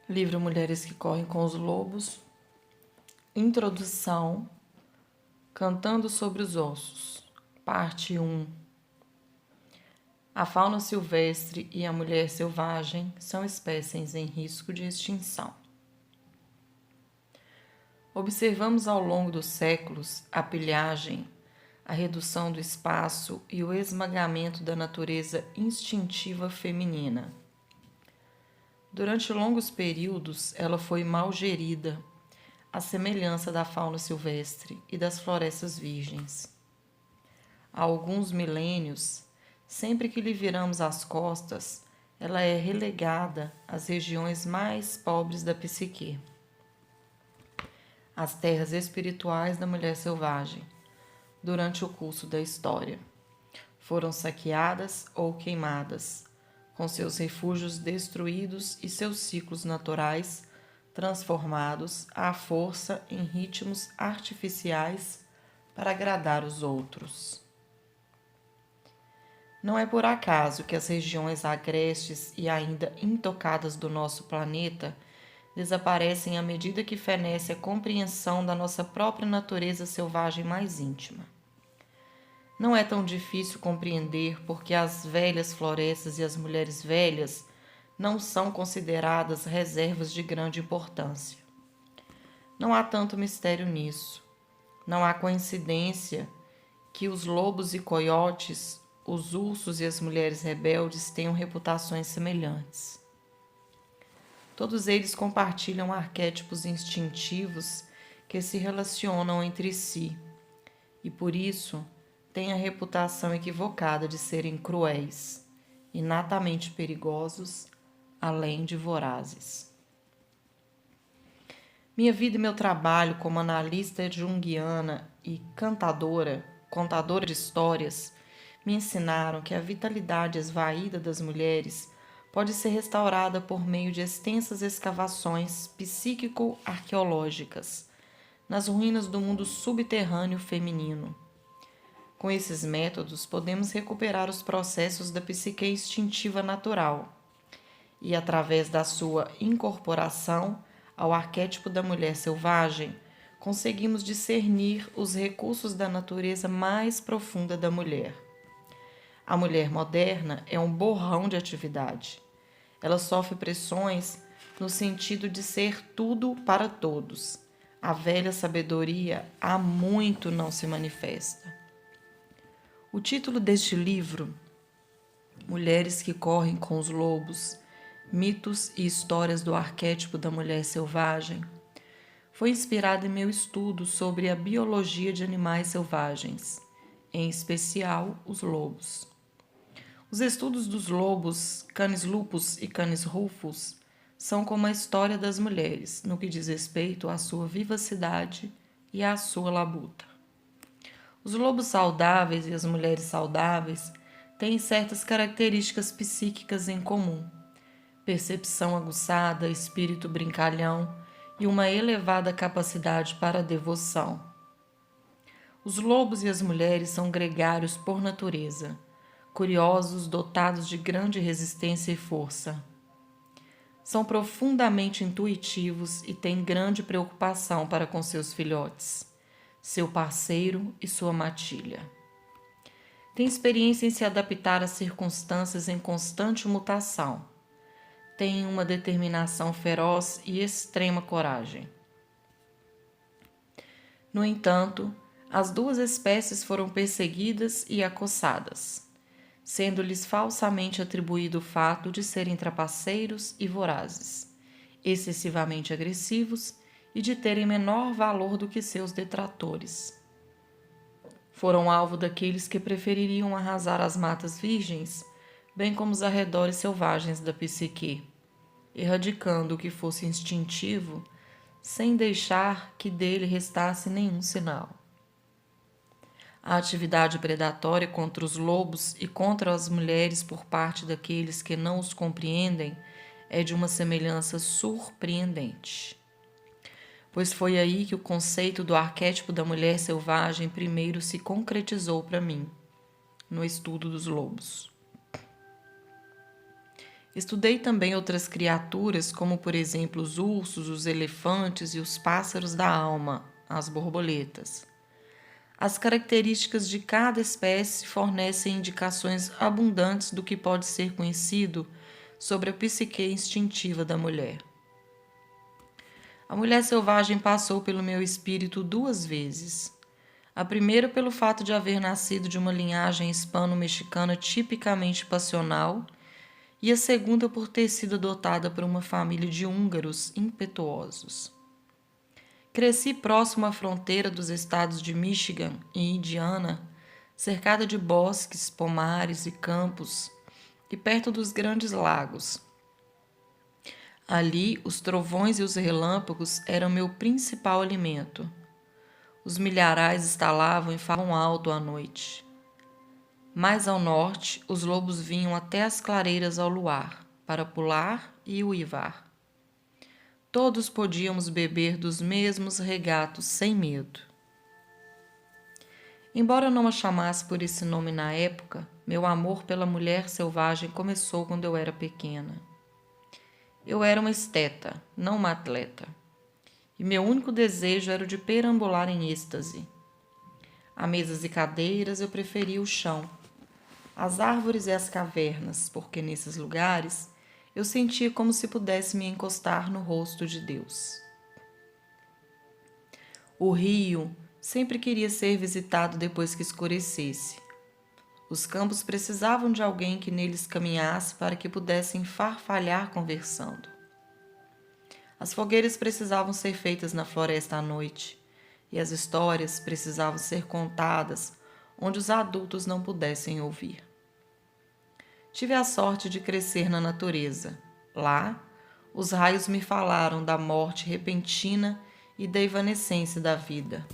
Livro Mulheres que Correm com os Lobos. Introdução. Cantando sobre os Ossos. Parte 1. A fauna silvestre e a mulher selvagem são espécies em risco de extinção. Observamos ao longo dos séculos a pilhagem, a redução do espaço e o esmagamento da natureza instintiva feminina. Durante longos períodos, ela foi mal gerida, à semelhança da fauna silvestre e das florestas virgens. Há alguns milênios, sempre que lhe viramos as costas, ela é relegada às regiões mais pobres da psique, as terras espirituais da mulher selvagem, durante o curso da história. Foram saqueadas ou queimadas, com seus refúgios destruídos e seus ciclos naturais transformados à força em ritmos artificiais para agradar os outros. Não é por acaso que as regiões agrestes e ainda intocadas do nosso planeta desaparecem à medida que fenece a compreensão da nossa própria natureza selvagem mais íntima. Não é tão difícil compreender porque as velhas florestas e as mulheres velhas não são consideradas reservas de grande importância. Não há tanto mistério nisso. Não há coincidência que os lobos e coiotes, os ursos e as mulheres rebeldes tenham reputações semelhantes. Todos eles compartilham arquétipos instintivos que se relacionam entre si e, por isso, têm a reputação equivocada de serem cruéis, inatamente perigosos, além de vorazes. Minha vida e meu trabalho como analista junguiana e contadora de histórias, me ensinaram que a vitalidade esvaída das mulheres pode ser restaurada por meio de extensas escavações psíquico-arqueológicas nas ruínas do mundo subterrâneo feminino. Com esses métodos, podemos recuperar os processos da psique instintiva natural e, através da sua incorporação ao arquétipo da mulher selvagem, conseguimos discernir os recursos da natureza mais profunda da mulher. A mulher moderna é um borrão de atividade. Ela sofre pressões no sentido de ser tudo para todos. A velha sabedoria há muito não se manifesta. O título deste livro, Mulheres que Correm com os Lobos, Mitos e Histórias do Arquétipo da Mulher Selvagem, foi inspirado em meu estudo sobre a biologia de animais selvagens, em especial os lobos. Os estudos dos lobos, Canis lupus e Canis rufus, são como a história das mulheres, no que diz respeito à sua vivacidade e à sua labuta. Os lobos saudáveis e as mulheres saudáveis têm certas características psíquicas em comum: percepção aguçada, espírito brincalhão e uma elevada capacidade para a devoção. Os lobos e as mulheres são gregários por natureza, curiosos, dotados de grande resistência e força. São profundamente intuitivos e têm grande preocupação para com seus filhotes, seu parceiro e sua matilha. Tem experiência em se adaptar às circunstâncias em constante mutação. Tem uma determinação feroz e extrema coragem. No entanto, as duas espécies foram perseguidas e acossadas, sendo-lhes falsamente atribuído o fato de serem trapaceiros e vorazes, excessivamente agressivos e de terem menor valor do que seus detratores. Foram alvo daqueles que prefeririam arrasar as matas virgens, bem como os arredores selvagens da psique, erradicando o que fosse instintivo, sem deixar que dele restasse nenhum sinal. A atividade predatória contra os lobos e contra as mulheres por parte daqueles que não os compreendem é de uma semelhança surpreendente. Pois foi aí que o conceito do arquétipo da mulher selvagem primeiro se concretizou para mim, no estudo dos lobos. Estudei também outras criaturas, como por exemplo os ursos, os elefantes e os pássaros da alma, as borboletas. As características de cada espécie fornecem indicações abundantes do que pode ser conhecido sobre a psique instintiva da mulher. A mulher selvagem passou pelo meu espírito 2 vezes. A primeira pelo fato de haver nascido de uma linhagem hispano-mexicana tipicamente passional, e a segunda por ter sido adotada por uma família de húngaros impetuosos. Cresci próximo à fronteira dos estados de Michigan e Indiana, cercada de bosques, pomares e campos, e perto dos grandes lagos. Ali, os trovões e os relâmpagos eram meu principal alimento. Os milharais estalavam e falavam alto à noite. Mais ao norte, os lobos vinham até as clareiras ao luar, para pular e uivar. Todos podíamos beber dos mesmos regatos sem medo. Embora eu não a chamasse por esse nome na época, meu amor pela mulher selvagem começou quando eu era pequena. Eu era uma esteta, não uma atleta, e meu único desejo era o de perambular em êxtase. A mesas e cadeiras eu preferia o chão, as árvores e as cavernas, porque nesses lugares eu sentia como se pudesse me encostar no rosto de Deus. O rio sempre queria ser visitado depois que escurecesse. Os campos precisavam de alguém que neles caminhasse para que pudessem farfalhar conversando. As fogueiras precisavam ser feitas na floresta à noite, e as histórias precisavam ser contadas onde os adultos não pudessem ouvir. Tive a sorte de crescer na natureza. Lá, os raios me falaram da morte repentina e da evanescência da vida.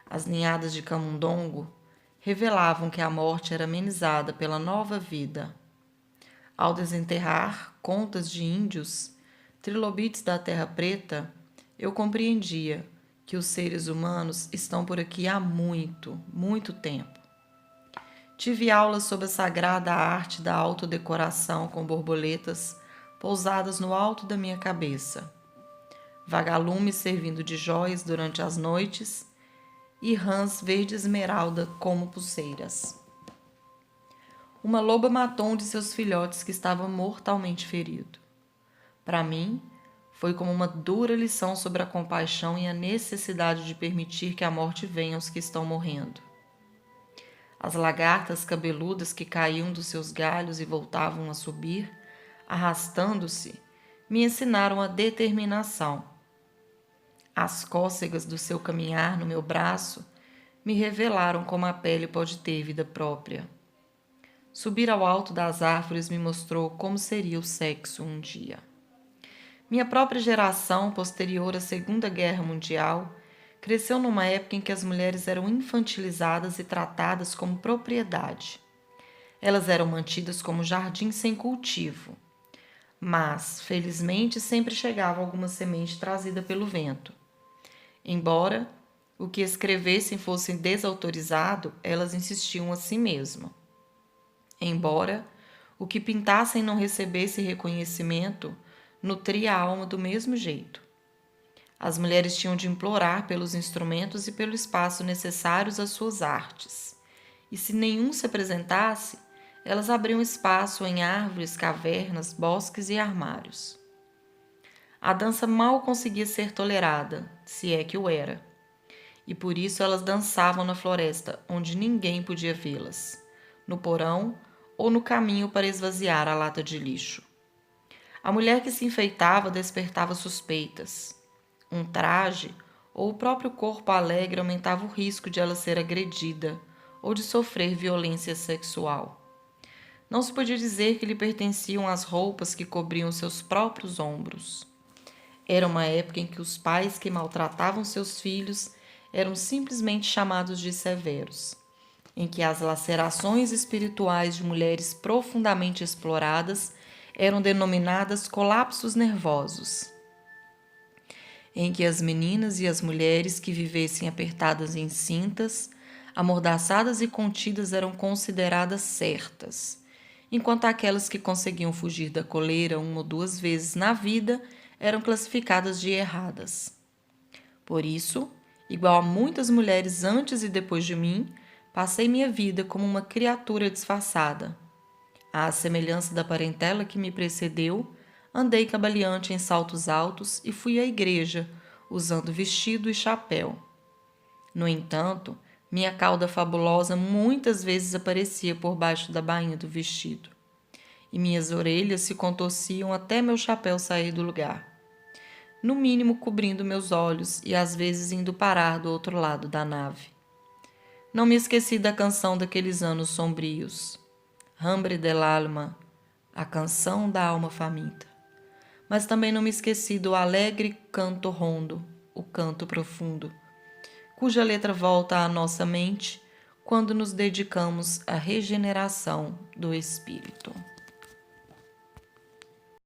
As ninhadas de camundongo revelavam que a morte era amenizada pela nova vida. Ao desenterrar contas de índios, trilobites da terra preta, eu compreendia que os seres humanos estão por aqui há muito, muito tempo. Tive aulas sobre a sagrada arte da autodecoração com borboletas pousadas no alto da minha cabeça, vagalumes servindo de jóias durante as noites e rãs verde esmeralda como pulseiras. Uma loba matou um de seus filhotes que estava mortalmente ferido. Para mim, foi como uma dura lição sobre a compaixão e a necessidade de permitir que a morte venha aos que estão morrendo. As lagartas cabeludas que caíam dos seus galhos e voltavam a subir, arrastando-se, me ensinaram a determinação. As cócegas do seu caminhar no meu braço me revelaram como a pele pode ter vida própria. Subir ao alto das árvores me mostrou como seria o sexo um dia. Minha própria geração, posterior à Segunda Guerra Mundial, cresceu numa época em que as mulheres eram infantilizadas e tratadas como propriedade. Elas eram mantidas como jardins sem cultivo. Mas, felizmente, sempre chegava alguma semente trazida pelo vento. Embora o que escrevessem fosse desautorizado, elas insistiam a si mesmas. Embora o que pintassem não recebesse reconhecimento, nutria a alma do mesmo jeito. As mulheres tinham de implorar pelos instrumentos e pelo espaço necessários às suas artes. E se nenhum se apresentasse, elas abriam espaço em árvores, cavernas, bosques e armários. A dança mal conseguia ser tolerada, se é que o era. E por isso elas dançavam na floresta, onde ninguém podia vê-las, no porão ou no caminho para esvaziar a lata de lixo. A mulher que se enfeitava despertava suspeitas. Um traje ou o próprio corpo alegre aumentava o risco de ela ser agredida ou de sofrer violência sexual. Não se podia dizer que lhe pertenciam as roupas que cobriam seus próprios ombros. Era uma época em que os pais que maltratavam seus filhos eram simplesmente chamados de severos, em que as lacerações espirituais de mulheres profundamente exploradas eram denominadas colapsos nervosos, em que as meninas e as mulheres que vivessem apertadas em cintas, amordaçadas e contidas eram consideradas certas, enquanto aquelas que conseguiam fugir da coleira uma ou duas vezes na vida eram classificadas de erradas. Por isso, igual a muitas mulheres antes e depois de mim, passei minha vida como uma criatura disfarçada. À semelhança da parentela que me precedeu, andei cambaleante em saltos altos e fui à igreja, usando vestido e chapéu. No entanto, minha cauda fabulosa muitas vezes aparecia por baixo da bainha do vestido, e minhas orelhas se contorciam até meu chapéu sair do lugar, no mínimo cobrindo meus olhos e às vezes indo parar do outro lado da nave. Não me esqueci da canção daqueles anos sombrios, Hambre dell'alma, a canção da alma faminta. Mas também não me esqueci do alegre canto rondo, o canto profundo, cuja letra volta à nossa mente quando nos dedicamos à regeneração do espírito.